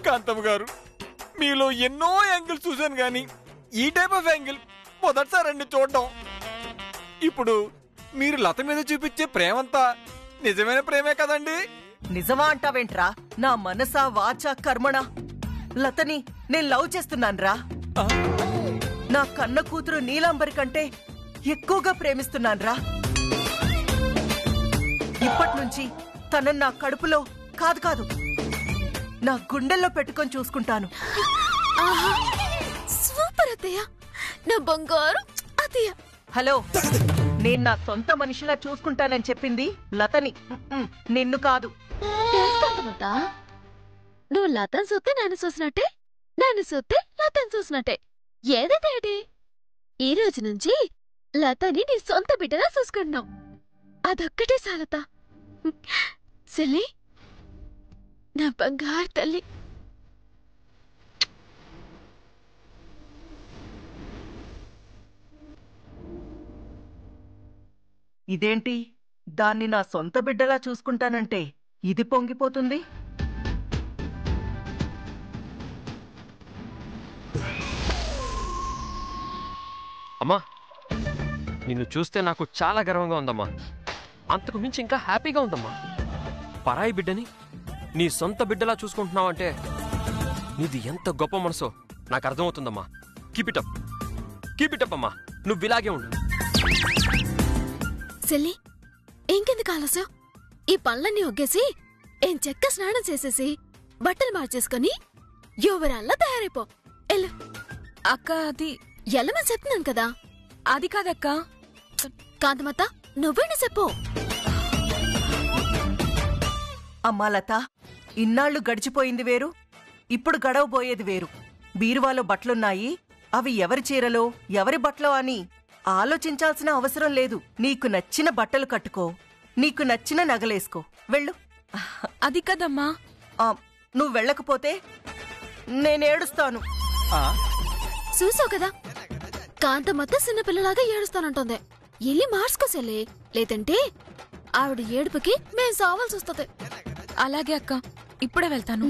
కాంతమ్మ గారు, మీలో ఎన్నో యాంగిల్స్ చూశాను కానీ ఈ టైప్ ఆఫ్ యాంగిల్ మొదటిసారండి చూడటం. ఇప్పుడు మీరు లత మీద చూపించే ప్రేమంతా నిజమైన ప్రేమే కదండి? నిజమా అంటావేంట్రా? నా మనసా వాచా కర్మణ లతని నేను లవ్ చేస్తున్నాన్రా. నా కన్న కూతురు నీలాంబరి కంటే ఎక్కువగా ప్రేమిస్తున్నాన్రా. ఇప్పటినుంచి తనని నా కడుపులో కాదు నా గుండెల్లో పెట్టుకొని చూసుకుంటాను. సూపర్ అత్తయ్య, నా బంగారు అత్తయ్య. హలో, నేను నా సొంత మనిషిలా చూసుకుంటానని చెప్పింది లతని, నిన్ను కాదు. నువ్వు లతను చూస్తే నన్ను చూసినట్టే, నన్ను చూస్తే లతను చూసినట్టే. ఏదైతే ఏంటి, ఈ రోజు నుంచి లతని నీ సొంత బిడ్డలా చూసుకుంటున్నావు. అదొక్కటే సాలత. సెల్లి, నా బంగారు తల్లి. ఇదేంటి, దాన్ని నా సొంత బిడ్డలా చూసుకుంటానంటే ఇది పొంగిపోతుంది? అమ్మా, నిన్ను చూస్తే నాకు చాలా గర్వంగా ఉందమ్మా. అంతకు మించి ఇంకా హ్యాపీగా ఉందమ్మా. పరాయి బిడ్డని నీ సొంత బిడ్డలా చూసుకుంటున్నావంటే నీది ఎంత గొప్ప మనసో నాకు అర్థమవుతుందమ్మా. కీప్ ఇట్ అప్ అమ్మా, నువ్వు ఇలాగే ఉండు. సెల్లి, ఇంకెందుకు ఆలస్యం? ఈ పనులన్నీ ఒగ్గేసి ఏం చెక్క స్నానం చేసేసి బట్టలు మార్చేసుకొని యువరాల్లా తయారైపో. ఎల్లు. అక్క, అది ఎల్లమని చెప్తున్నాను కదా. అది కాదక్క. కాంతమత్త, నువ్వేనా చెప్పు. అమ్మా లత, ఇన్నాళ్లు గడిచిపోయింది వేరు, ఇప్పుడు గడవబోయేది వేరు. బీరువాలో బట్టలున్నాయి, అవి ఎవరి చీరలో ఎవరి బట్టలో అని ఆలోచించాల్సిన అవసరం లేదు. నీకు నచ్చిన బట్టలు కట్టుకో, నీకు నచ్చిన నగలేసుకో, వెళ్ళు. అది కదమ్మా. నువ్వు వెళ్ళకపోతే నేనేడుస్తాను. చూసావు కదా, కాంతమత్త చిన్నపిల్లలాగా ఏడుస్తానంటుంది. ఎల్లి మార్చుకో సెల్లి, లేదంటే ఆవిడ ఏడుపుకి మేం సావాల్సి వస్తుంది. అలాగే అక్క, ఇప్పుడే వెళ్తాను.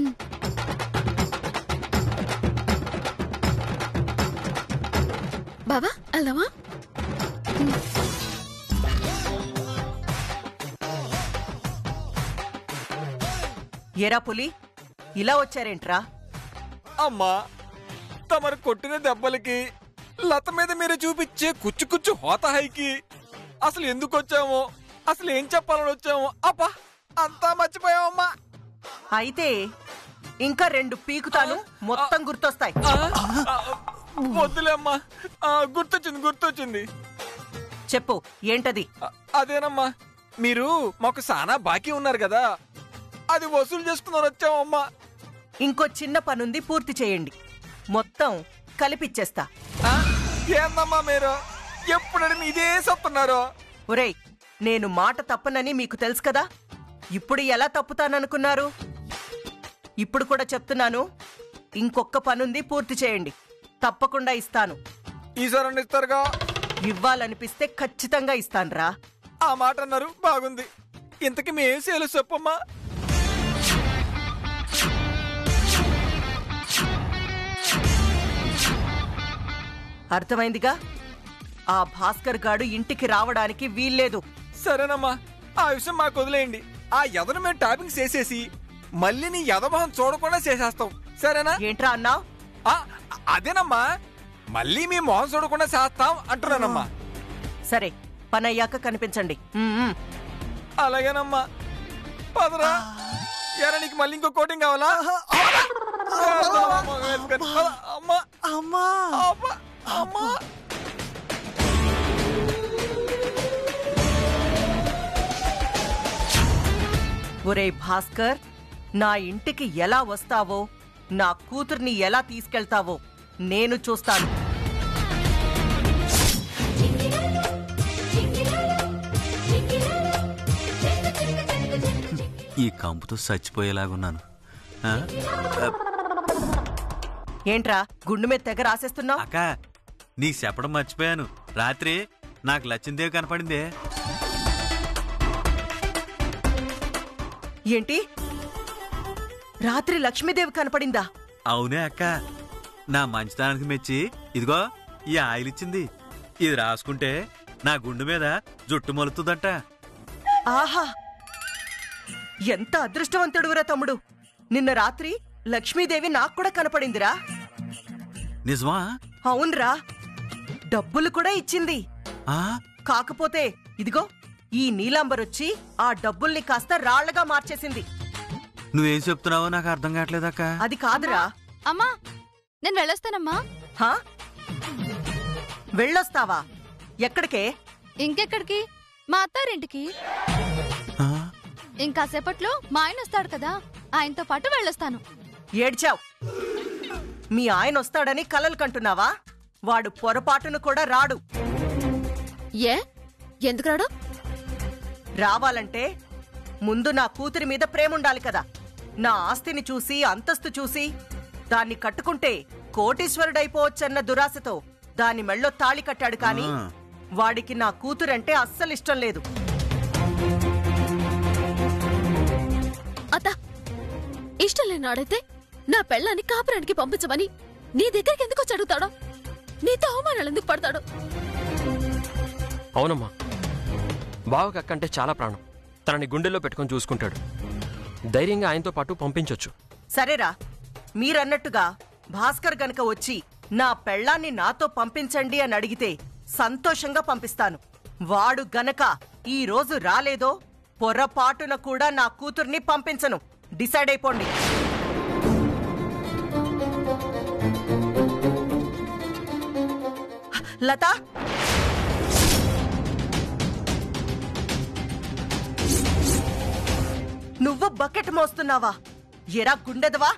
బాబా, వెళ్దామా? ఏరా పులి, ఇలా వచ్చారేంట్రా? అమ్మా, తమరు కొట్టిన దెబ్బలకి, లత మీద మీరు చూపించే కుచ్చు హోతహాయికి అసలు ఎందుకు వచ్చామో, అసలు ఏం చెప్పాలని వచ్చామో అబ్బా అంతా మర్చిపోయామమ్మా. అయితే ఇంకా 2 పీకుతాను, మొత్తం గుర్తొస్తాయి. వద్దులేమ్మా, గుర్తొచ్చింది. చెప్పు, ఏంటది? అదేనమ్మా, మీరు మాకు సానా బాకీ ఉన్నారు కదా, అది వసూలు చేసుకున్నారు వచ్చామమ్మా. ఇంకో చిన్న పనుంది, పూర్తి చేయండి, మొత్తం కలిపిచ్చేస్తా. ఏందమ్మా మీరు ఎప్పుడని ఇదే చెప్తున్నారు? ఒరేయ్, నేను మాట తప్పనని మీకు తెలుసు కదా, ఇప్పుడు ఎలా తప్పుతాననుకున్నారు? ఇప్పుడు కూడా చెప్తున్నాను, ఇంకొక్క పనుంది, పూర్తి చేయండి, తప్పకుండా ఇస్తాను. ఈసారి ఇస్తారుగా? ఇవ్వాలనిపిస్తే ఖచ్చితంగా ఇస్తానురా. ఆ మాట అన్నారు, బాగుంది. ఇంతకీ మేం చేయాలో చెప్పమ్మా. అర్థమైందిగా, ఆ భాస్కర్ గాడు ఇంటికి రావడానికి వీల్లేదు. సరేనమ్మా, ఆ విషయం మాకు వదిలేయండి. ఆ ఎదను మేము టాపింగ్ చేసేసి మళ్ళీ నీ ఎదమొహం చూడకుండా చేసేస్తాం, సరేనా? ఏంట్రా అన్నావ్? అదేనమ్మా, మళ్ళీ మీ మొహం చూడకుండా చేస్తాం అంటున్నానమ్మా. సరే, పని అయ్యాక కనిపించండి. అలాగేనమ్మా, పదరా. ఎరా, నీకు మళ్ళీ ఇంకో కోటింగ్ కావాలా? అమ్మా, ఒరే భాస్కర్, నా ఇంటికి ఎలా వస్తావో, నా కూతుర్ని ఎలా తీసుకెళ్తావో నేను చూస్తాను. ఈ కంపుతో చచ్చిపోయేలాగున్నాను. ఏంట్రా గుండు మీద తెగ రాసేస్తున్నావు? అక్క, నీకు చెప్పడం మర్చిపోయాను. రాత్రి నాకు లచ్చిందేవి కనపడిందే. ఏంటి రాత్రి లక్ష్మీదేవి కనపడిందా? అవునే అక్క, నా మంచితనానికి మెచ్చి ఇదిగో ఈ ఆయిల్ ఇచ్చింది. ఇది రాసుకుంటే నా గుండె మీద జుట్టు మొలుతుందట. ఆహా, ఎంత అదృష్టవంతుడురా తమ్ముడు. నిన్న రాత్రి లక్ష్మీదేవి నాకు కూడా కనపడిందిరా. నిజమా? అవునరా, డబ్బులు కూడా ఇచ్చింది. ఆ కాకపోతే ఇదిగో ఈ నీలాంబరొచ్చి ఆ డబ్బుల్ని కాస్త రాళ్లగా మార్చేసింది. నువ్వేం చెప్తున్నావో నాకు అర్థం కావట్లేదక్క. అది కాదురా. అమ్మా, నేను వెళ్ళొస్తానమ్మా. హా? వెళ్ళొస్తావా? ఎక్కడికే? ఇంకెక్కడికి? మా అత్తారింటికి. ఆ? ఇంకాసేపట్లో మా ఆయన వస్తాడు కదా, ఆయనతో పాటు వెళ్ళొస్తాను. ఏడ్చావ్. మీ ఆయన వస్తాడని కలలు కంటున్నావా? వాడు పొరపాటును కూడా రాడు. ఏ ఎందుకు రాడు? రావాలంటే ముందు నా కూతురి మీద ప్రేముండాలి కదా. నా ఆస్తిని చూసి అంతస్తు చూసి దాన్ని కట్టుకుంటే కోటీశ్వరుడైపోవచ్చన్న దురాశతో దాని మెళ్ళో తాళి కట్టాడు కాని ఆ. వాడికి నా కూతురంటే అస్సలిష్టం లేదు. అత్త, ఇష్టం లేనాడైతే నా పెళ్ళాన్ని కాపురానికి పంపించమని నీ దగ్గరికి ఎందుకు వచ్చి అడుగుతాడో? నీతో అవమానాలు ఎందుకు పడతాడు? అవునమ్మా, బావకి అక్కంటే చాలా ప్రాణం. తనని గుండెల్లో పెట్టుకొని చూసుకుంటాడు. ధైర్యంగా ఆయనతో పాటు పంపించొచ్చు. సరేరా, మీరన్నట్టుగా భాస్కర్ గనక వచ్చి నా పెళ్ళాన్ని నాతో పంపించండి అని అడిగితే సంతోషంగా పంపిస్తాను. వాడు గనక ఈ రోజు రాలేదో పొరపాటున కూడా నా కూతుర్ని పంపించను. డిసైడ్ అయిపోండి. లతా, నువ్వు బకెట్ మోస్తున్నావా? ఎరా గుండెదవా?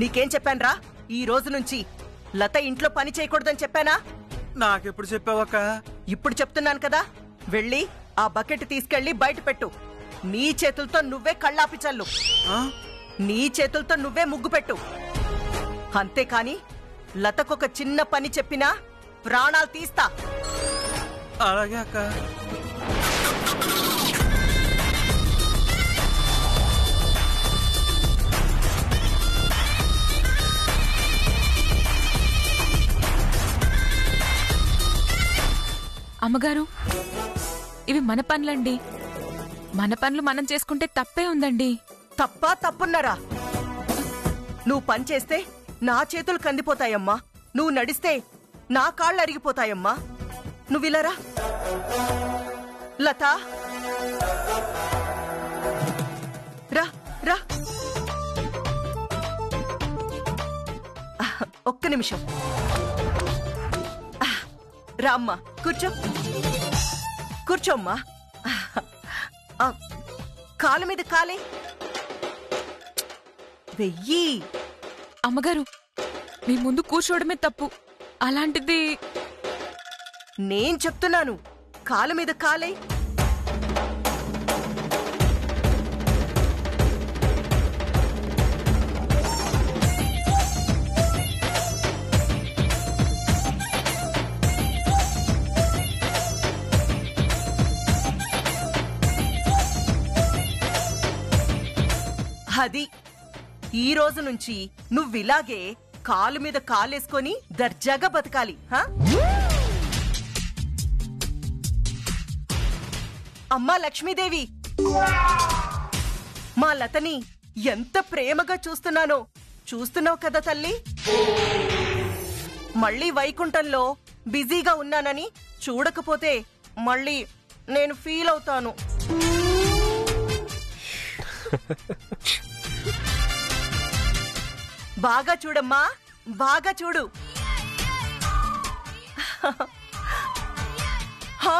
నీకేం చెప్పాన్రా? ఈ రోజు నుంచి లత ఇంట్లో పని చేయకూడదని చెప్పానా? నాకెప్పుడు చెప్పావక్క? ఇప్పుడు చెప్తున్నాను కదా. వెళ్ళి ఆ బకెట్ తీసుకెళ్లి బయట పెట్టు. నీ చేతులతో నువ్వే కళ్ళాపి చల్లు. ఆ? నీ చేతులతో నువ్వే ముగ్గు పెట్టు. అంతేకాని లతకొక చిన్న పని చెప్పినా ప్రాణాలు తీస్తా. అలాగే అక్క. అమ్మగారు, ఇవి మన పనులండి. మన పనులు మనం చేసుకుంటే తప్పే ఉందండి. తప్పా తప్పున్నారా? నువ్వు పని చేస్తే నా చేతులు కందిపోతాయమ్మా. నువ్వు నడిస్తే నా కాళ్ళు అరిగిపోతాయమ్మా. నువ్విలరా లతా, రా రా. ఒక్క నిమిషం. రామ్మా, కూర్చో. కూర్చోమ్మా. కాలు మీద కాలే వెయ్యి. అమ్మగారు, మీ ముందు కూర్చోవడమే తప్పు. అలాంటిది నేను చెప్తున్నాను, కాలు మీద కాలే. అది ఈ రోజు నుంచి నువ్విలాగే కాలు మీద కాలేసుకొని దర్జాగా బతకాలి. హా? అమ్మా లక్ష్మీదేవి, మా లతని ఎంత ప్రేమగా చూస్తున్నానో చూస్తున్నావు కదా తల్లి. మళ్ళీ వైకుంఠంలో బిజీగా ఉన్నానని చూడకపోతే మళ్ళీ నేను ఫీల్ అవుతాను. బాగా చూడమ్మా, బాగా చూడు. హా,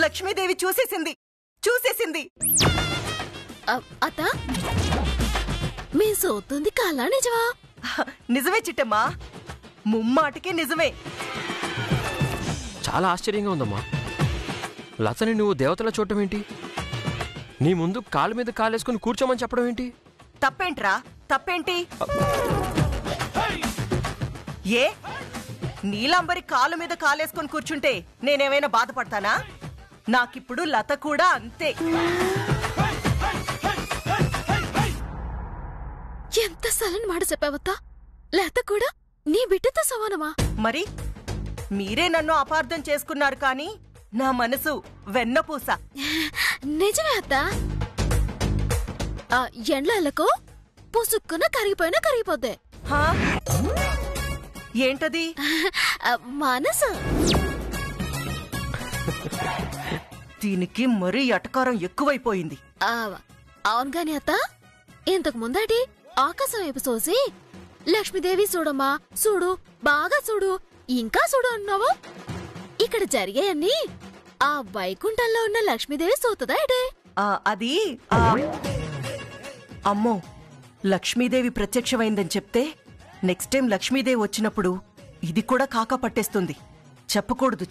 లక్ష్మీదేవి చూసేసింది, చూసేసింది. అత్త, మీ సోతుంది కాలా నిజమా? నిజమే చిట్టమ్మా, ముమ్మాటికి నిజమే. చాలా ఆశ్చర్యంగా ఉందమ్మా. లతని నువ్వు దేవతల చూడటం ఏంటి? నీ ముందు కాలు మీద కాలేసుకుని కూర్చోమని చెప్పడం ఏంటి? తప్పేంట్రా? తప్పేంటి? ఏ నీలాంబరి కాలు మీద కాలేసుకొని కూర్చుంటే నేనేమైనా బాధపడతానా? నాకిప్పుడు లత కూడా అంతే. ఎంత సలని మాట చెప్పావత్తా? లత కూడా నీ బిడ్డతో సమానమా? మరి మీరే నన్ను అపార్థం చేసుకున్నారు కానీ నా మనసు వెన్నపూస. నిజమే అత్తా. ఎండ్లకు పుసుక్కున కరిగిపోయినా కరిగిపోద్ది. హా? ఏంటది? మనసు. దీనికి మరీ ఎటకారం ఎక్కువైపోయింది. అవును గాని అత్త, ఇంతకు ముందటి ఆకాశం వైపు చూసి లక్ష్మీదేవి చూడమ్మా, చూడు, బాగా చూడు, ఇంకా చూడు అన్నావు. ఇక్కడ జరిగాయన్ని ఆ వైకుంఠంలో ఉన్న లక్ష్మీదేవి చూతుందా ఏడే? అది అమ్మో, లక్ష్మీదేవి ప్రత్యక్షమైందని చెప్తే నెక్స్ట్ టైం లక్ష్మీదేవి వచ్చినప్పుడు ఇది కూడా కాకా పట్టేస్తుంది. చెప్పకూడదు.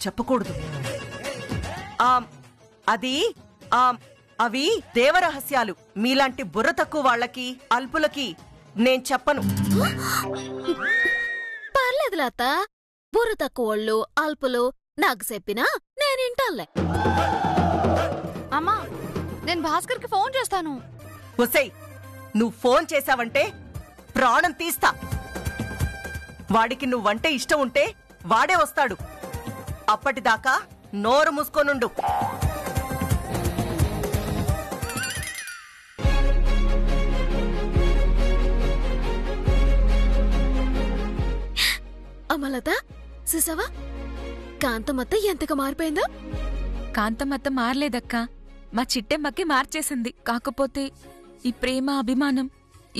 అవి దేవరహస్యాలు. మీలాంటి బుర్ర తక్కువ వాళ్ళకి, అల్పులకి నేను చెప్పను. పర్లేదు లత, బుర్ర తక్కువోళ్ళు, అల్పులు నాకు చెప్పినా నేనింటాలే. అమ్మా, నేను భాస్కర్కి ఫోన్ చేస్తాను. ఒసేయ్, నువ్వు ఫోన్ చేశావంటే ప్రాణం తీస్తా. వాడికి నువ్వంటే ఇష్టం ఉంటే వాడే వస్తాడు. అప్పటిదాకా నోరు మూసుకోనుండు. అమలత, చూసావా కాంతమత్త ఎంతగా మారిపోయిందో? కాంతమత్త మారలేదక్కా, మా చిట్టెమ్మకి మార్చేసింది. కాకపోతే ఈ ప్రేమ, అభిమానం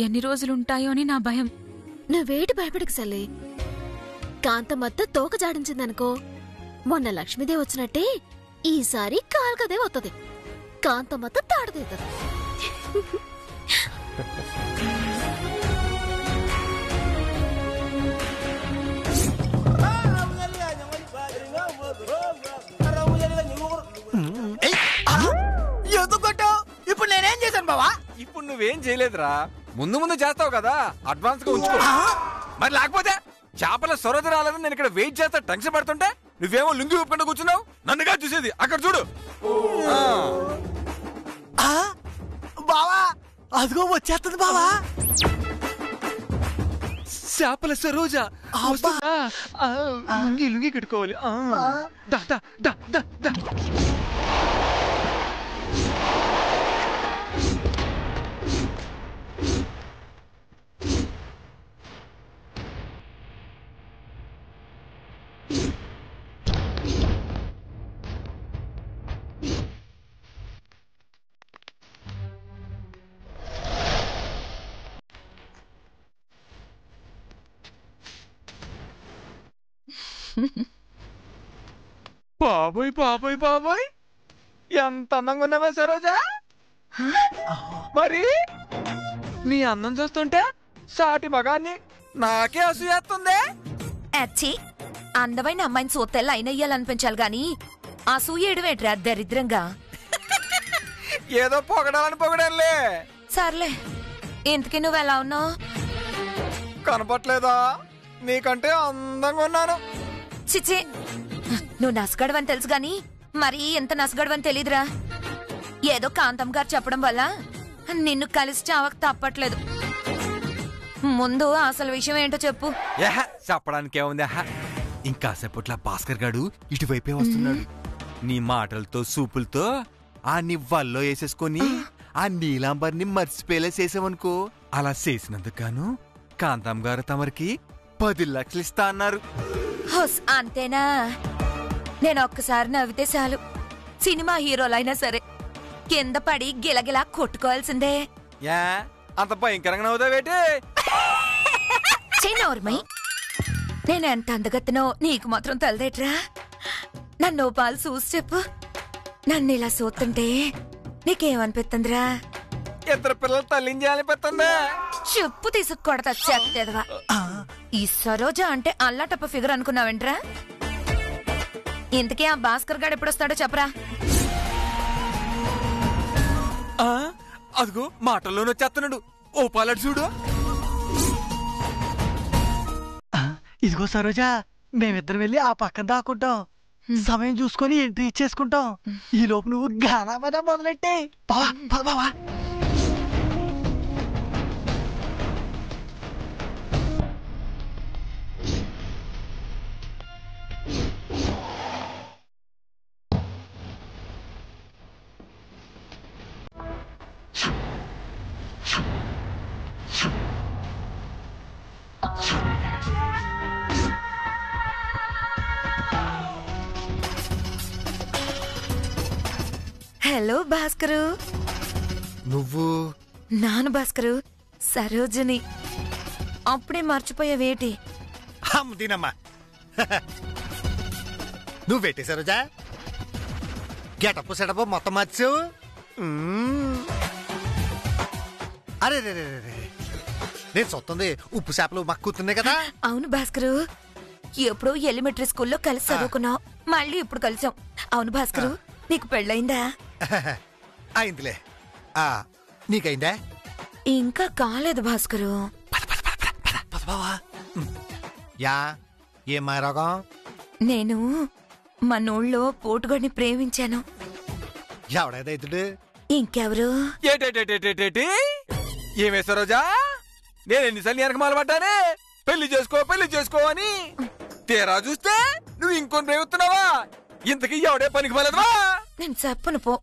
ఎన్ని రోజులుంటాయో అని నా భయం. నువ్వేటి భయపడకు సల్లి. కాంతమత్త తోక జాడించిందనుకో, మొన్న లక్ష్మీదేవి వచ్చినట్టే ఈసారి కాల్కదే వస్తుంది. కాంతమత్త తాడదేతది. ఇప్పుడు నేనేం చేశాను బావా? ఇప్పుడు నువ్వేం చేయలేదురా, ముందు చేస్తావు కదా, అడ్వాన్స్ గా ఉంచుకో. మరి లేకపోతే చేపల సొరద రాలని నేను ఇక్కడ వెయిట్ చేస్తా టెన్షన్ పడుతుంటే నువ్వేమో లుంగి ఊపుకుంటూ కూర్చున్నావు. నన్నుగా చూసేది అక్కడ చూడు. బావా అదిగో వచ్చేస్తుంది బావా. చేపల సరోజ లుంగి కట్టుకోవాలి. బాబోయ్ ఎంత అందంగా ఉన్నావా సరోజా. మరి నీ అందం చూస్తుంటే సాటి మగాన్ని నాకే అసూయేస్తుంది. అచ్చి, అందమైన అమ్మాయిని చూస్తే లైన్ అయ్యాలనిపించాలి గాని అసూయేడువేట్రా దరిద్రంగా. ఏదో పొగడాలని పొగడాలే. సర్లే, ఇంతకీ నువ్వెలా ఉన్నావు? కనపట్లేదా? నీకంటే అందంగా ఉన్నాను. చిచ్చి, నువ్వు నసగడవని తెలుసు గాని మరీ ఎంత నసగడవని తెలీదురా. ఏదో కాంతం గారు చెప్పడం వల్ల నిన్ను కలిసి చావక తప్పట్లేదు. ముందు అసలు విషయం ఏంటో చెప్పు. చెప్పడానికి ఏముంది, ఇంకాసేపట్లా భాస్కర్ గాడు ఇటువైపే వస్తున్నాడు. నీ మాటలతో సూపులతో ఆ నివ్వాల్లో వేసేసుకొని ఆ నీలాంబర్ని మర్చిపోయేలా చేసావనుకో. అలా చేసినందుకు గాను కాంతం గారు తమరికి 10 లక్షలు ఇస్తా అన్నారు. హోస్, అంతేనా? నేను ఒక్కసారి నవ్వితే చాలు, సినిమా హీరోలైనా సరే కింద పడి గిలగిలా కొట్టుకోవాల్సిందే. అంత భయంకరంగా నవ్వుతావేటి? చిన్నోర్మై, నేనెంత అందగత్తనో నీకు మాత్రం తెలదేట్రా. నన్ను పాలు చూసి చెప్పు. నన్ను ఇలా చూస్తుంటే నీకేమనిపిస్తుందిరా? ఇద్దరు పిల్లలు తల్లించాలనిపిస్తుంది. చెప్పు తీసుకొడతా చెత్తెదవా. ఈ సరోజ అంటే అల్లాటప్ప ఫిగర్ అనుకున్నావేంట్రా? ఇంతకీ ఆ భాస్కర్ గాడు ఎప్పుడొస్తాడో చెప్పరా. అదిగో మాటల్లోనే వచ్చేస్తున్నాడు. ఓ పాలడు చూడు. ఇదిగో సరోజా, మేమిద్దరం వెళ్ళి ఆ పక్కన దాక్కుంటాం. సమయం చూసుకొని ఎంట్రీ ఇచ్చేసుకుంటాం. ఈ లోపు నువ్వు గానా పద మొదలెట్టే. బావా పద బావా. హలో భాస్కరు. నువ్వు? నాను భాస్కరు, సరోజని. అప్పుడే మర్చిపోయావేటి? దీనమ్మా నువ్వేటి సరోజా? గెటప్ సెటప్ మొత్తం మార్చావు. అరే రే రే రే, నేను చూస్తుంది ఉప్పు చేపలు మక్కుతున్నాయి కదా. అవును భాస్కరు, ఎప్పుడో ఎలిమెంటరీ స్కూల్లో కలిసి చదువుకున్నావు, మళ్ళీ ఇప్పుడు కలిసాం. అవును భాస్కరు, నీకు పెళ్ళయిందా? అయిందిలే. నీకైందా? ఇంకా కాలేదు భాస్కరు. యా ఏం మాయరోగం? నేను మనోళ్ళో పోటుగాడిని ప్రేమించాను. ఎవడైతుడు? ఇంకెవరు? ఏటేటేటేటేటి ఏమే సరోజా, నేను ఎన్నిసార్లు వెనకమాల పడ్డానే పెళ్లి చేసుకో అని. తీరా చూస్తే నువ్వు ఇంకొని ప్రేమిస్తున్నావా? ఇంతకీ ఎవడే పనికి పోలేదువా? నేను చెప్పను పో,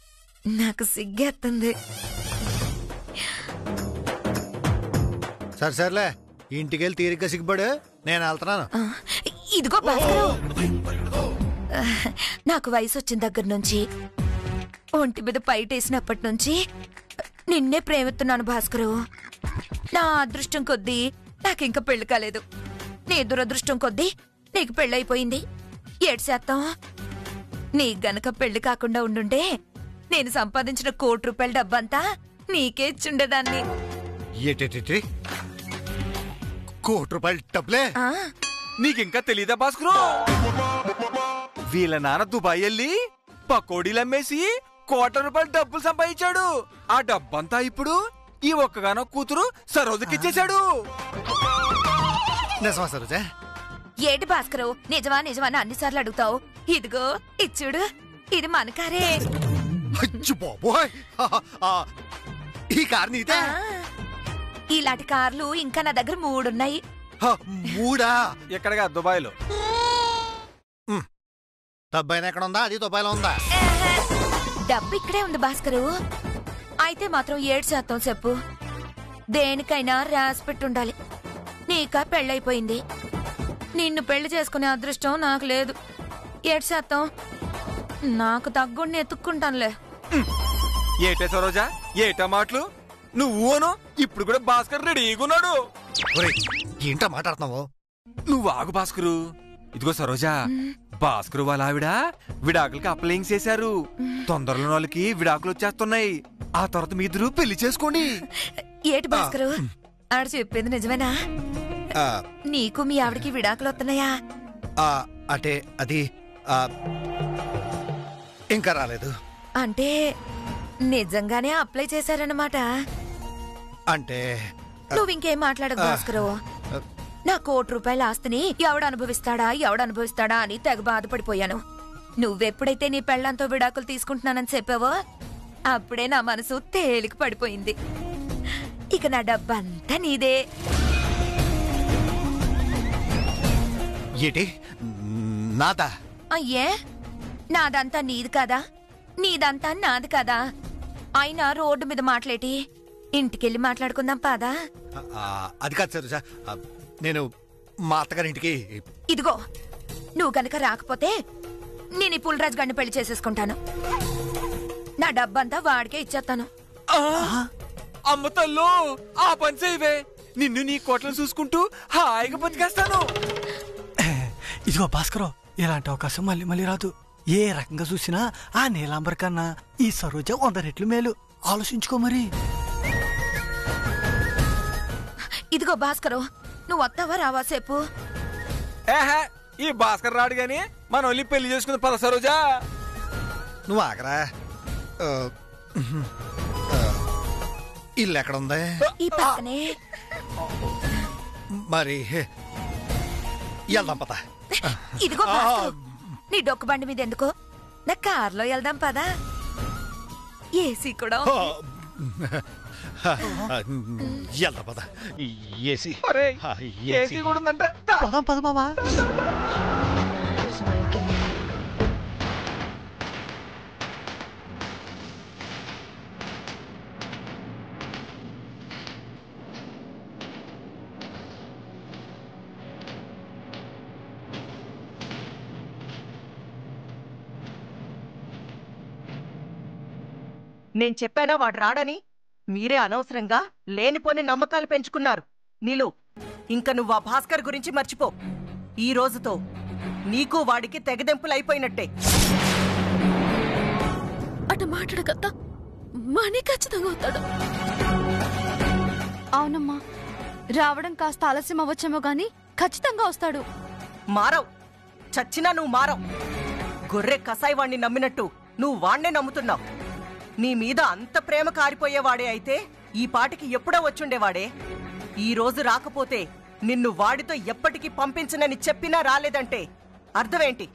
నాకు సిగ్గేస్తుంది. సర్లే, ఇంటికెళ్ళి తీరిగ్గా సిగ్గుపడు, నేను వెళ్తున్నాను. ఇదిగో భాస్కరు, నాకు వయసు వచ్చిన దగ్గర నుంచి, ఒంటి మీద పైటేసినప్పటి నుంచి నిన్నే ప్రేమిస్తున్నాను భాస్కరు. నా అదృష్టం కొద్దీ నాకింక పెళ్లి కాలేదు. నీ దురదృష్టం కొద్దీ నీకు పెళ్ళైపోయింది. 7 శాతం. నీకు గనక పెళ్లి కాకుండా ఉండుంటే నేను సంపాదించిన ₹1 కోటి డబ్బంతా నీకే ఇచ్చుండేదాన్ని. ఏటేటేటి ₹1 కోటి డబ్బులే? నీకింకా తెలీదా భాస్కరు? వీళ్ళ నాన్న దుబాయ్ వెళ్ళి పకోడీలమ్మేసి ₹1 కోటి డబ్బులు సంపాదించాడు. ఆ డబ్బంతా ఇప్పుడు ఈ ఒక్కగానో కూతురు సరోజకిచ్చేశాడు. నిజమా సరోజా? ఏటి భాస్కరు, నిజమా అని అన్నిసార్లు అడుగుతావు. ఇదిగో ఇచ్చుడు, ఇది మన కారే. ఈ కారు నీదే? ఇలాంటి కార్లు ఇంకా నా దగ్గర 3 ఉన్నాయి. 3? ఎక్కడగా దుబాయ్లో. డబ్బైనా ఎక్కడ ఉందా? అది దుబాయ్లో ఉందా? డబ్బు ఇక్కడే ఉంది భాస్కరు. అయితే మాత్రం 7 శాతం చెప్పు. దేనికైనా రాసి పెట్టుండాలి. నీకా పెళ్ళైపోయింది, నిన్ను పెళ్లి చేసుకునే అదృష్టం నాకు లేదు. 7 శాతం నాకు తగ్గుడిని ఎత్తుక్కుంటానులే. ఏటే సరోజా, ఏటా మాటలు? నువ్వును ఇప్పుడు కూడా భాస్కర్ రెడీగున్నాడు. ఏంటో మాట్లాడుతున్నావు? నువ్వు ఆగు భాస్కరు. ఇదిగో సరోజా, భాస్కరు వాళ్ళ ఆవిడ విడాకులకి అప్లయింగ్ చేశారు. తొందరలో వాళ్ళకి విడాకులు వచ్చేస్తున్నాయి. ఆ తర్వాత మీ ఇద్దరు పెళ్లి చేసుకోండి. ఏటి భాస్కరు, ఆడ చెప్పింది నిజమేనా? నీకు మీ ఆవిడకి విడాకులు వస్తున్నాయా? అంటే అది ఇంకా రాలేదు. అంటే నిజంగానే అప్లై చేశారన్నమాట. అంటే నువ్వు ఇంకేం మాట్లాడకు భాస్కరు. నా ₹1 కోటి ఆస్తిని ఎవడు అనుభవిస్తాడా అని తెగ బాధపడిపోయాను. నువ్వెప్పుడైతే నీ పెళ్లంతో విడాకులు తీసుకుంటున్నానని చెప్పావో అప్పుడే నా మనసు తేలిక పడిపోయింది. ఇక నా డబ్బంతా నీదే. ఏటి నాదా? అయ్యే, నాదంతా నీది కాదా? నీదంతా నాది కాదా? అయినా రోడ్డు మీద మాట్లాడి ఇంటికెళ్ళి మాట్లాడుకుందాం పాదా? అది కాదు సరోజా, నేను మా అత్తగారింటికి. ఇదిగో, నువ్వు గనక రాకపోతే నేను ఈ పుల్రాజ్ గారిని పెళ్లి చేసేసుకుంటాను. నా డబ్బంతా వాడికే ఇచ్చేస్తాను. అమ్మ తల్లో, ఆ పని చేయవే. నిన్ను నీ కోట్లను చూసుకుంటూ హాయిగా బతికేస్తాను. ఇదిగో భాస్కరు, ఇలాంటి అవకాశం మళ్ళీ మళ్ళీ రాదు. ఏ రకంగా చూసినా ఆ నీలాంబర్ కన్నా ఈ సరోజ 100 రెట్లు మేలు. ఆలోచించుకో మరి. ఇదిగో భాస్కరు, నువ్వు వస్తావా రావా సేపు? ఈ భాస్కర్ రాడు గాని మన ఒళ్ళి పెళ్లి చేసుకున్న పద సరోజా. నువ్వు ఆగరా. ఇల్లు ఎక్కడ ఉంది? ఈ పక్కనే. మరి వెళ్దాం పద. ఇదిగో భాస్కరు, నీ డొక్కు బండి మీద ఎందుకో నా కార్లో వెళ్దాం పదా ఏసీ కూడా ఎలా పద ఏసీ ఏసీ కూడా ఉందంట. పదం పద మామా. నేను చెప్పానా వాడు రాడని? మీరే అనవసరంగా లేనిపోని నమ్మకాలు పెంచుకున్నారు. నీలు, ఇంక నువ్వు ఆ భాస్కర్ గురించి మర్చిపో. ఈ రోజుతో నీకు వాడికి తెగదెంపులైపోయినట్టే. అటు మాట్లాడకత్తా, మనీ ఖచ్చితంగా అవుతాడు. అవునమ్మా, రావడం కాస్త ఆలస్యం అవ్వచ్చేమో గాని ఖచ్చితంగా వస్తాడు. మారవ్, చచ్చినా నువ్వు మారవ్. గొర్రె కసాయి వాణ్ణి నమ్మినట్టు నువ్వు వాణ్ణే నమ్ముతున్నావు. నీ మీద అంత ప్రేమ కారిపోయేవాడే అయితే ఈ పాటికి ఎప్పుడో వచ్చుండేవాడే. ఈ రోజు రాకపోతే నిన్ను వాడితో ఎప్పటికీ పంపించనని చెప్పినా రాలేదంటే అర్థమేంటి?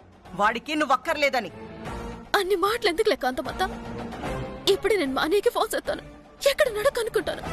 వాడికి నువ్వక్కర్లేదని. అన్ని మాటలు ఎందుకు లెక్క అంతమంతా? ఇప్పుడే నేను మానేకి ఫోన్ చేస్తాను. ఎక్కడ నడక అనుకుంటాను.